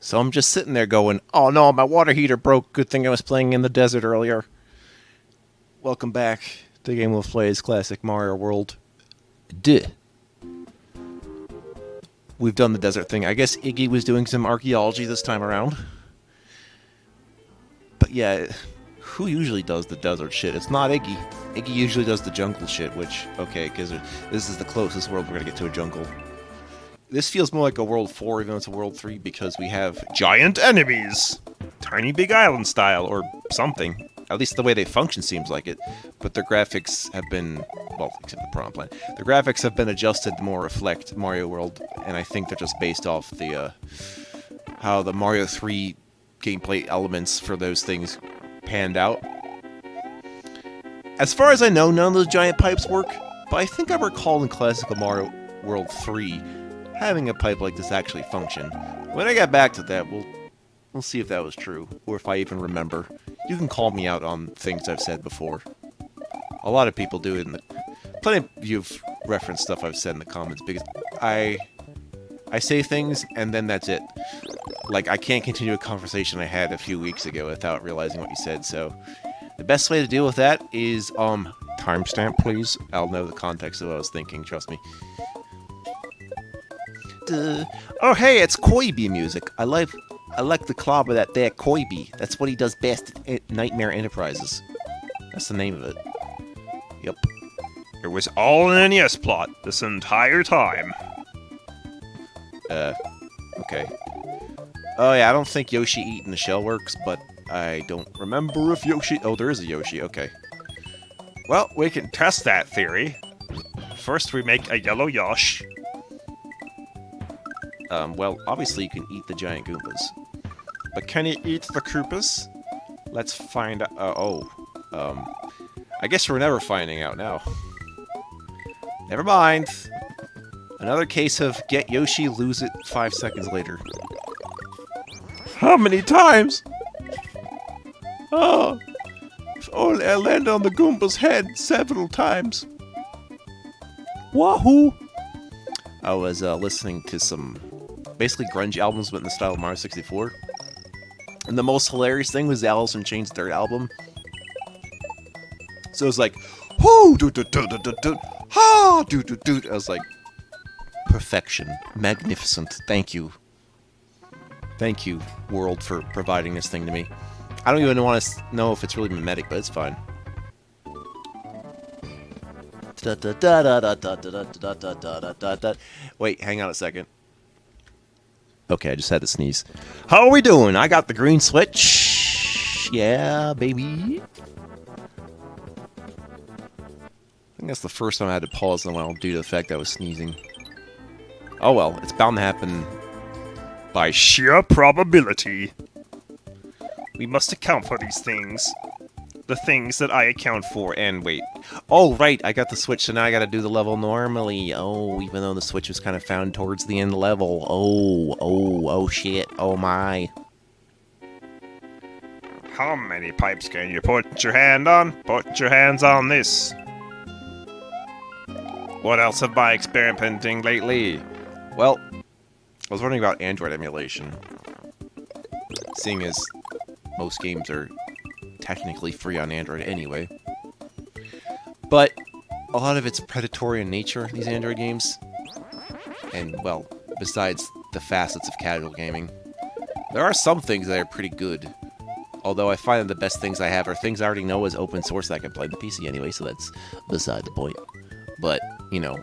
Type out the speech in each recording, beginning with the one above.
So I'm just sitting there going, oh no, my water heater broke. Good thing I was playing in the desert earlier. Welcome back to Game of Plays Classic Mario World. Duh. We've done the desert thing. I guess Iggy was doing some archaeology this time around. But yeah, who usually does the desert shit? It's not Iggy. Iggy usually does the jungle shit, which, okay, because this is the closest world we're going to get to a jungle. This feels more like a World 4 even though it's a World 3 because we have giant enemies! Tiny Big Island style, or something. At least the way they function seems like it. But their graphics have been, well, except the Piranha Plant. The graphics have been adjusted to more reflect Mario World, and I think they're just based off the, how the Mario 3 gameplay elements for those things panned out. As far as I know, none of those giant pipes work, but I think I recall in classical Mario World 3 having a pipe like this actually function. When I get back to that, we'll see if that was true, or if I even remember. You can call me out on things I've said before. A lot of people do it plenty of you have referenced stuff I've said in the comments, because I say things, and then that's it. Like, I can't continue a conversation I had a few weeks ago without realizing what you said, so the best way to deal with that is, timestamp, please. I'll know the context of what I was thinking, trust me. Oh, hey, it's Koibi music. I like the club of that there Koibi. That's what he does best at Nightmare Enterprises. That's the name of it. Yep. It was all an NES plot this entire time. Okay. Oh yeah, I don't think Yoshi eating the shell works, but I don't remember if Yoshi... Oh, there is a Yoshi, okay. Well, we can test that theory. First, we make a yellow Yosh. Well, obviously you can eat the giant Goombas. But can you eat the Koopas? Let's find out. I guess we're never finding out now. Never mind. Another case of get Yoshi, lose it 5 seconds later. How many times? Oh, if only I landed on the Goomba's head several times. Wahoo! I was listening to some basically grunge albums but in the style of Mario 64. And the most hilarious thing was the Alice in Chains' third album. So it was like, whoo, do do do do do do, ha, do do do. I was like, perfection, magnificent. Thank you, world, for providing this thing to me. I don't even want to know if it's really mimetic, but it's fine. Wait, hang on a second. Okay, I just had to sneeze. How are we doing? I got the green switch. Yeah, baby. I think that's the first time I had to pause in a while due to the fact that I was sneezing. Oh well, it's bound to happen by sheer probability. We must account for these things. The things that I account for, and wait. Oh, right, I got the switch, so now I gotta do the level normally. Oh, even though the switch was kind of found towards the end of the level. Oh, shit, oh my. How many pipes can you put your hand on? Put your hands on this. What else have I experimenting lately? Well, I was wondering about Android emulation. Seeing as most games are technically free on Android anyway. But a lot of it's predatory in nature, these Android games. And, well, besides the facets of casual gaming, there are some things that are pretty good. Although I find that the best things I have are things I already know as open source that I can play on the PC anyway, so that's beside the point. But, you know,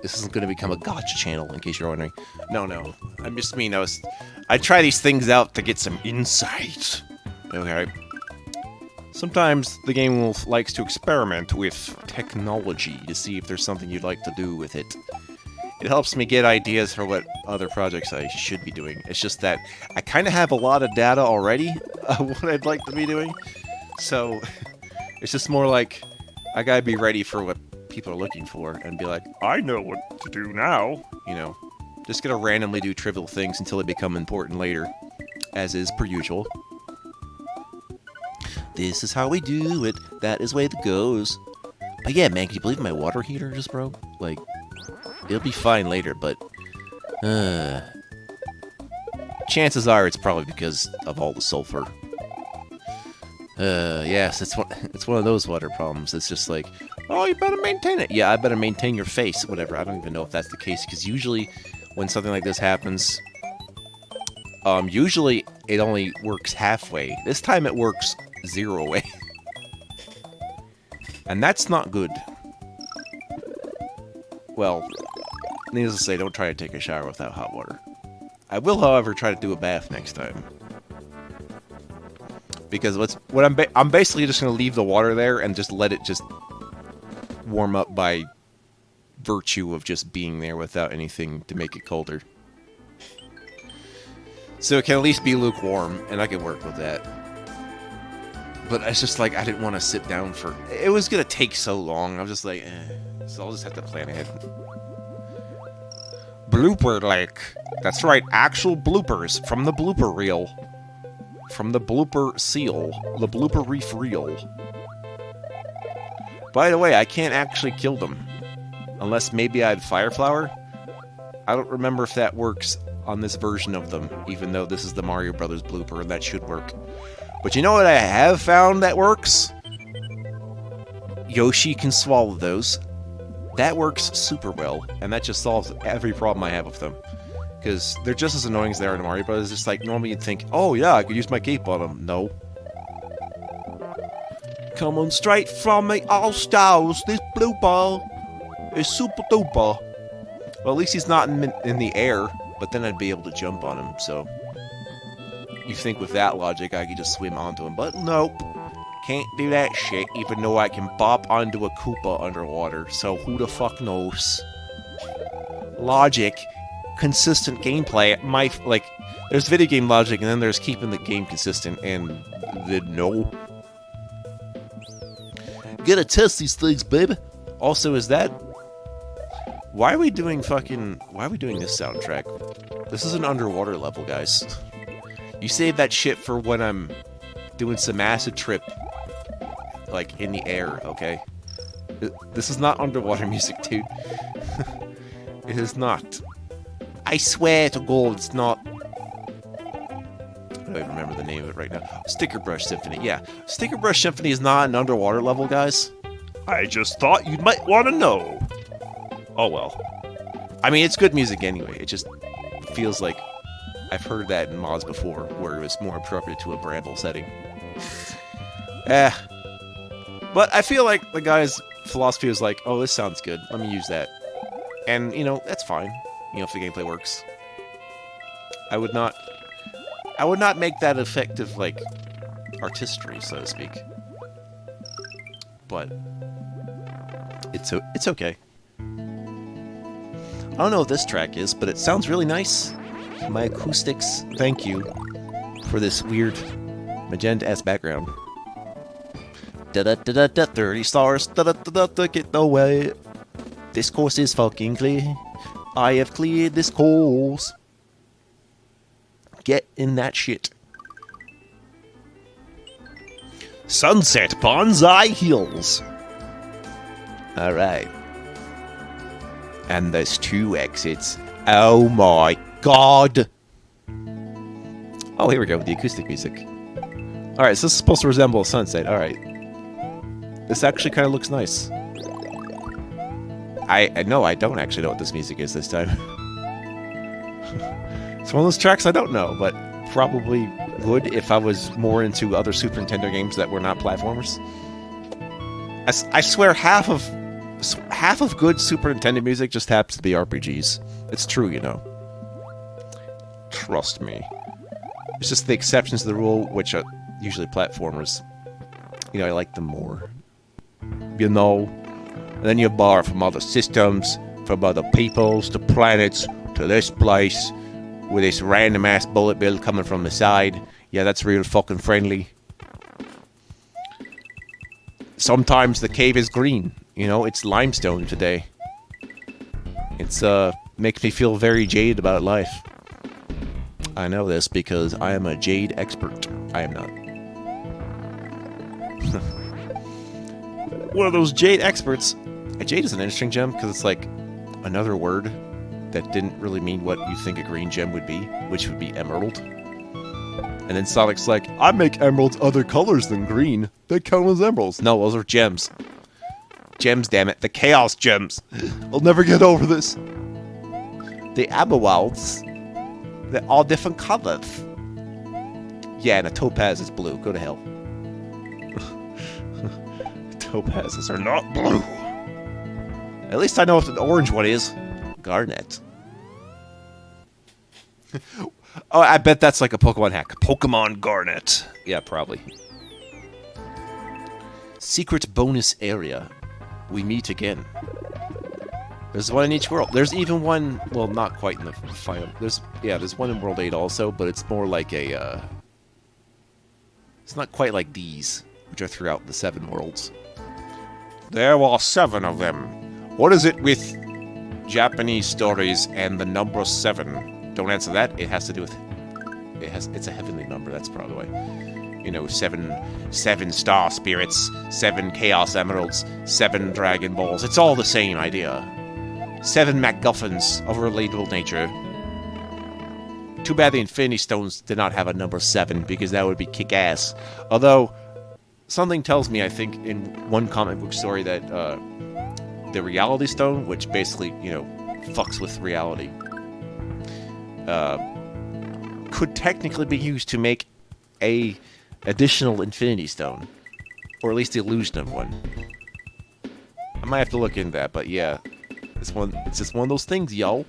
this isn't going to become a gotcha channel, in case you're wondering. No. I'm just mean, I try these things out to get some insight. Okay. Sometimes the game likes to experiment with technology to see if there's something you'd like to do with it. It helps me get ideas for what other projects I should be doing. It's just that I kind of have a lot of data already of what I'd like to be doing. So it's just more like I gotta be ready for what people are looking for and be like, I know what to do now. You know, just gonna randomly do trivial things until they become important later, as is per usual. This is how we do it. That is the way it goes. But yeah, man, can you believe my water heater just broke? Like, it'll be fine later, but... chances are it's probably because of all the sulfur. Yes, it's one of those water problems. It's just like, oh, you better maintain it. Yeah, I better maintain your face, whatever. I don't even know if that's the case, because usually when something like this happens, usually it only works halfway. This time it works 0 way. And that's not good. Well, needless to say, don't try to take a shower without hot water. I will, however, try to do a bath next time. Because I'm basically just going to leave the water there and just let it just warm up by virtue of just being there without anything to make it colder. So it can at least be lukewarm, and I can work with that. But it's just like, I didn't want to sit down for... It was going to take so long. I was just like, so I'll just have to plan ahead. Blooper Lake. That's right, actual bloopers from the blooper reel. From the blooper seal. The blooper reef reel. By the way, I can't actually kill them. Unless maybe I had Fire Flower. I don't remember if that works on this version of them, even though this is the Mario Brothers blooper, and that should work. But you know what I have found that works? Yoshi can swallow those. That works super well, and that just solves every problem I have with them. Because they're just as annoying as they are in Mario Brothers. It's just like, normally you'd think, oh yeah, I could use my cape on them. No. Coming straight from the all-stars, this blooper is super duper. Well, at least he's not in the air, but then I'd be able to jump on him, so... You think with that logic I could just swim onto him, but nope. Can't do that shit, even though I can bop onto a Koopa underwater, so who the fuck knows? Logic, consistent gameplay, there's video game logic, and then there's keeping the game consistent, and no. Gotta test these things, baby. Also, is that... Why are we doing this soundtrack? This is an underwater level, guys. You save that shit for when I'm doing some acid trip, like, in the air, okay? This is not underwater music, dude. It is not. I swear to God, it's not. I don't even remember the name of it right now. Sticker Brush Symphony, yeah. Sticker Brush Symphony is not an underwater level, guys. I just thought you might want to know. Oh well. I mean, it's good music anyway. It just feels like I've heard that in mods before, where it was more appropriate to a Bramble setting. But I feel like the guy's philosophy was like, oh, this sounds good, let me use that. And, you know, that's fine, you know, if the gameplay works. I would not make that effective, like, artistry, so to speak. But it's okay. I don't know what this track is, but it sounds really nice. My acoustics, thank you for this weird magenta-ass background. Da-da-da-da-da, 30 stars, da-da-da-da-da, get away. This course is fucking clear. I have cleared this course. Get in that shit. Sunset Bonsai Hills. Alright. And there's 2 exits. Oh my god! Oh, here we go with the acoustic music. Alright, so this is supposed to resemble a sunset. Alright. This actually kind of looks nice. I know I don't actually know what this music is this time. It's one of those tracks I don't know, but probably would if I was more into other Super Nintendo games that were not platformers. I swear half of good Super Nintendo music just happens to be RPGs. It's true, you know. Trust me. It's just the exceptions to the rule, which are usually platformers. You know, I like them more. You know? And then you borrow from other systems, from other peoples, to planets, to this place, with this random-ass bullet bill coming from the side. Yeah, that's real fucking friendly. Sometimes the cave is green. You know, it's limestone today. It's, makes me feel very jaded about life. I know this because I am a jade expert. I am not. One of those jade experts. Jade is an interesting gem because it's like another word that didn't really mean what you think a green gem would be, which would be emerald. And then Sonic's like, I make emeralds other colors than green. They count as emeralds. No, those are gems. Gems, damn it. The Chaos Gems. I'll never get over this. The emeralds, they're all different colors. Yeah, and a topaz is blue. Go to hell. Topazes are not blue. At least I know what the orange one is. Garnet. Oh, I bet that's like a Pokemon hack. Pokemon Garnet. Yeah, probably. Secret bonus area. We meet again. There's one in each world. There's even one, well, not quite in the final. There's one in World 8 also, but it's more like a, it's not quite like these, which are throughout the 7 worlds. There are 7 of them. What is it with Japanese stories and the number 7? Don't answer that. It has to do with, it's a heavenly number, that's probably why. You know, 7 star spirits, 7 chaos emeralds, 7 dragon balls. It's all the same idea. 7 MacGuffins of a relatable nature. Too bad the Infinity Stones did not have a number 7, because that would be kick-ass. Although, something tells me, I think, in one comic book story that the Reality Stone, which basically, you know, fucks with reality, could technically be used to make a additional Infinity Stone, or at least the illusion of one. I might have to look into that, but yeah, it's just one of those things, yo.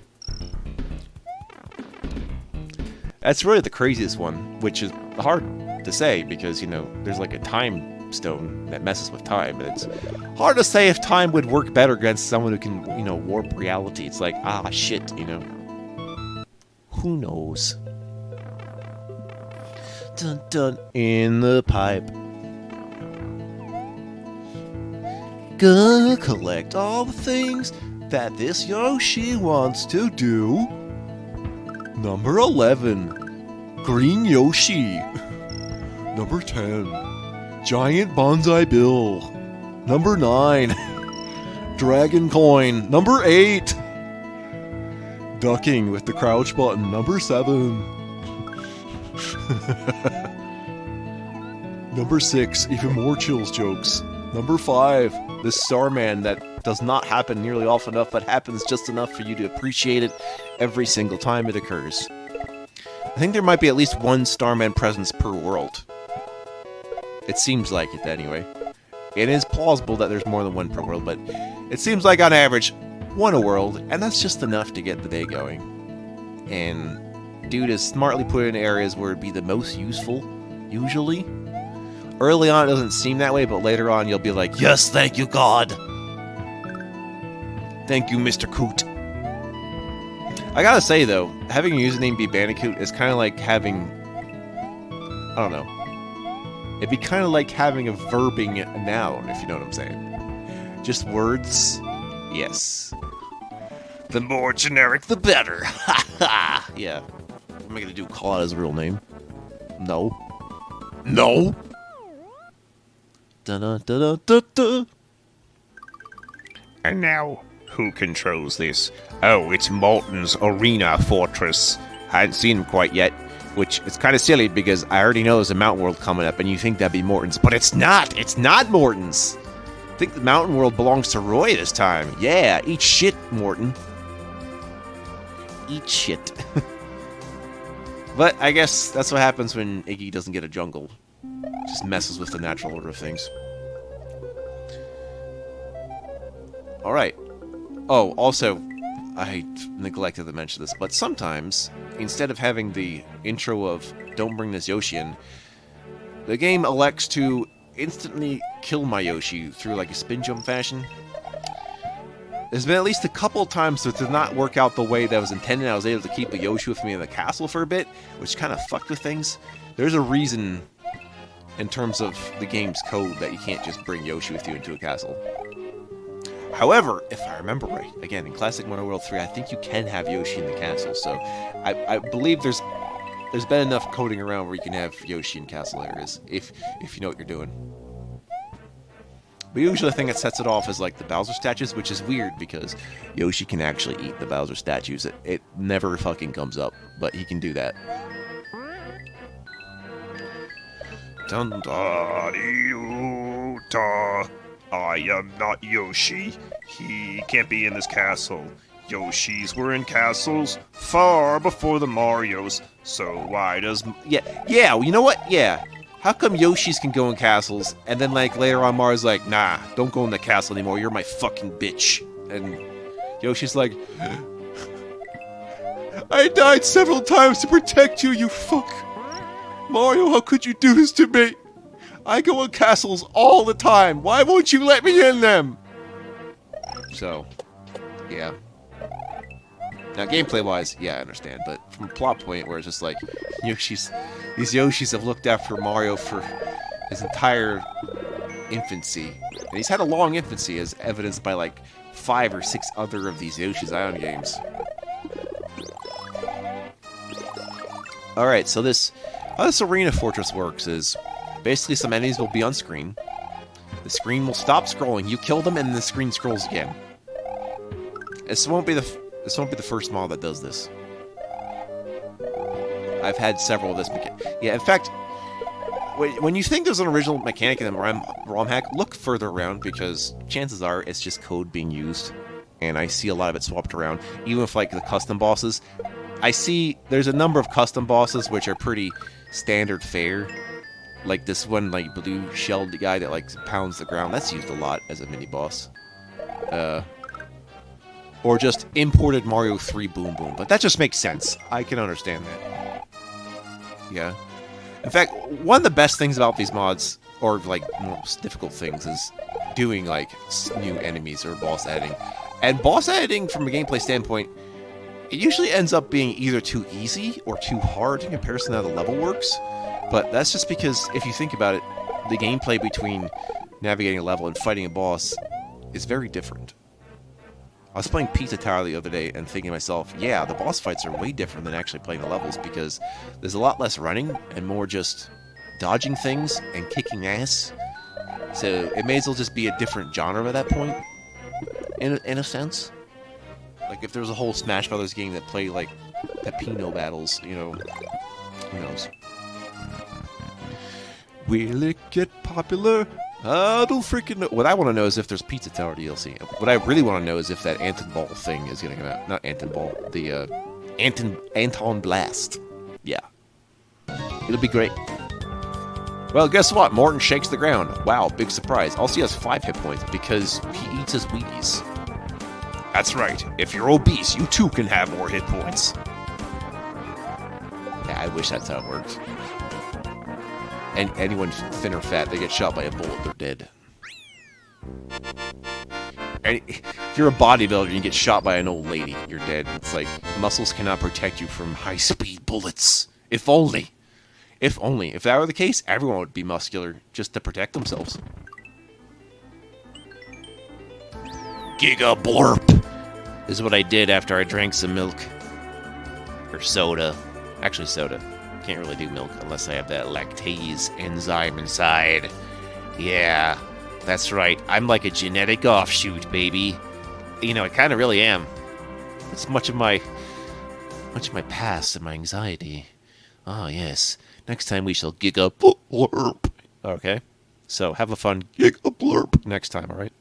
That's really the craziest one, which is hard to say because, you know, there's like a time stone that messes with time, and it's hard to say if time would work better against someone who can, you know, warp reality. It's like, ah, shit, you know. Who knows? Dun dun in the pipe. Gonna collect all the things that this Yoshi wants to do. Number 11, Green Yoshi. Number 10, Giant Bonsai Bill. Number 9, Dragon Coin. Number 8, Ducking with the crouch button. Number 7. Number 6, even more chills jokes. Number 5, the Starman that does not happen nearly often enough, but happens just enough for you to appreciate it every single time it occurs. I think there might be at least one Starman presence per world. It seems like it, anyway. It is plausible that there's more than one per world, but it seems like on average, one a world, and that's just enough to get the day going. And dude is smartly put in areas where it'd be the most useful, usually. Early on, it doesn't seem that way, but later on, you'll be like, yes, thank you, God! Thank you, Mr. Coot. I gotta say, though, having a username be Bandicoot is kind of like having... I don't know. It'd be kind of like having a verbing noun, if you know what I'm saying. Just words? Yes. The more generic, the better. Ha ha! Yeah. What am I gonna do? Call out his real name? No. No! Da-da-da-da-da-da. And now, who controls this? Oh, it's Molten's Arena Fortress. I hadn't seen him quite yet, which is kind of silly because I already know there's a Mountain World coming up and you think that'd be Morton's, but it's not! It's not Morton's! I think the Mountain World belongs to Roy this time. Yeah, eat shit, Morton. Eat shit. But I guess that's what happens when Iggy doesn't get a jungle. Just messes with the natural order of things. Alright. Oh, also, I neglected to mention this, but sometimes, instead of having the intro of Don't Bring This Yoshi in, the game elects to instantly kill my Yoshi through like a spin jump fashion. There's been at least a couple of times that did not work out the way that was intended. I was able to keep the Yoshi with me in the castle for a bit, which kind of fucked with things. There's a reason in terms of the game's code that you can't just bring Yoshi with you into a castle. However, if I remember right, again, in Classic Mono World 3, I think you can have Yoshi in the castle, so I believe there's been enough coding around where you can have Yoshi in castle areas, if you know what you're doing. But usually the thing that sets it off is like the Bowser statues, which is weird because Yoshi can actually eat the Bowser statues. It never fucking comes up, but he can do that. Dun da Da-dee-oo, da. I am not Yoshi. He can't be in this castle. Yoshis were in castles far before the Marios. So why does... Yeah, you know what? Yeah. How come Yoshis can go in castles, and then, like, later on Mario's like, nah, don't go in the castle anymore, you're my fucking bitch. And Yoshi's like, I died several times to protect you, you fuck. Mario, how could you do this to me? I go in castles all the time. Why won't you let me in them? So, yeah. Now, gameplay-wise, yeah, I understand, but from a plot point where it's just like, these Yoshis have looked after Mario for his entire infancy. And he's had a long infancy, as evidenced by, like, 5 or 6 other of these Yoshi's Island games. Alright, so how this arena fortress works is, basically some enemies will be on screen. The screen will stop scrolling, you kill them, and the screen scrolls again. This won't be the first model that does this. I've had several of this. Yeah, in fact, when you think there's an original mechanic in the ROM hack, look further around because chances are it's just code being used, and I see a lot of it swapped around. Even with like the custom bosses, I see there's a number of custom bosses which are pretty standard fare. Like this one, like blue shelled guy that like pounds the ground. That's used a lot as a mini boss. Or just imported Mario 3 Boom Boom. But that just makes sense. I can understand that. Yeah. In fact, one of the best things about these mods, or like most difficult things, is doing like new enemies or boss editing. And boss editing, from a gameplay standpoint, it usually ends up being either too easy or too hard in comparison to how the level works. But that's just because, if you think about it, the gameplay between navigating a level and fighting a boss is very different. I was playing Pizza Tower the other day and thinking to myself, yeah, the boss fights are way different than actually playing the levels because there's a lot less running and more just dodging things and kicking ass. So it may as well just be a different genre at that point, in a sense. Like if there was a whole Smash Brothers game that played like Pepino battles, you know, who knows. Will it get popular? I don't freaking know. What I want to know is if there's Pizza Tower DLC. What I really want to know is if that Anton Ball thing is going to come out. Not Anton Ball. The Anton Blast. Yeah. It'll be great. Well, guess what? Morton shakes the ground. Wow, big surprise. Also, he has 5 hit points because he eats his Wheaties. That's right. If you're obese, you too can have more hit points. Yeah, I wish that's how it worked. And anyone thin or fat, they get shot by a bullet, they're dead. And if you're a bodybuilder and you get shot by an old lady, you're dead. It's like, muscles cannot protect you from high-speed bullets. If only. If only. If that were the case, everyone would be muscular just to protect themselves. Giga Blurp is what I did after I drank some milk. Or soda. Actually, soda. Can't really do milk unless I have that lactase enzyme inside. Yeah, that's right. I'm like a genetic offshoot, baby. You know, I kind of really am. It's much of my past and my anxiety. Ah, yes. Next time we shall giga blurp. Okay? So, have a fun giga blurp next time, alright?